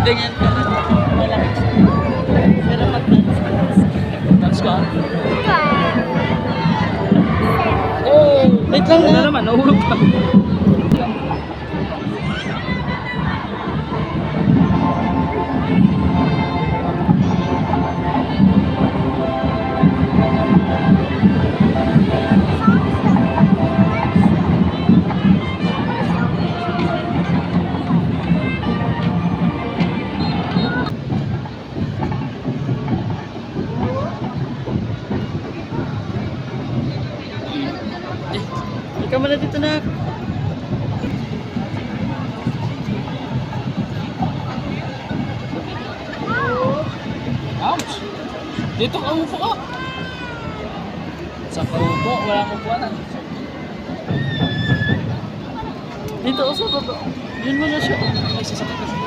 ganyan ka na. Malaki siya. Pero mag-dance. Dance ka? Oh, wait lang na. Ano naman, nahulog pa. Ikaw muna dito na. Ouch! Dito ka umupo ka. Sa kaupo, wala akong upuan. Dito sa baba. Yun mo na siya. Ay, sasakit kasi.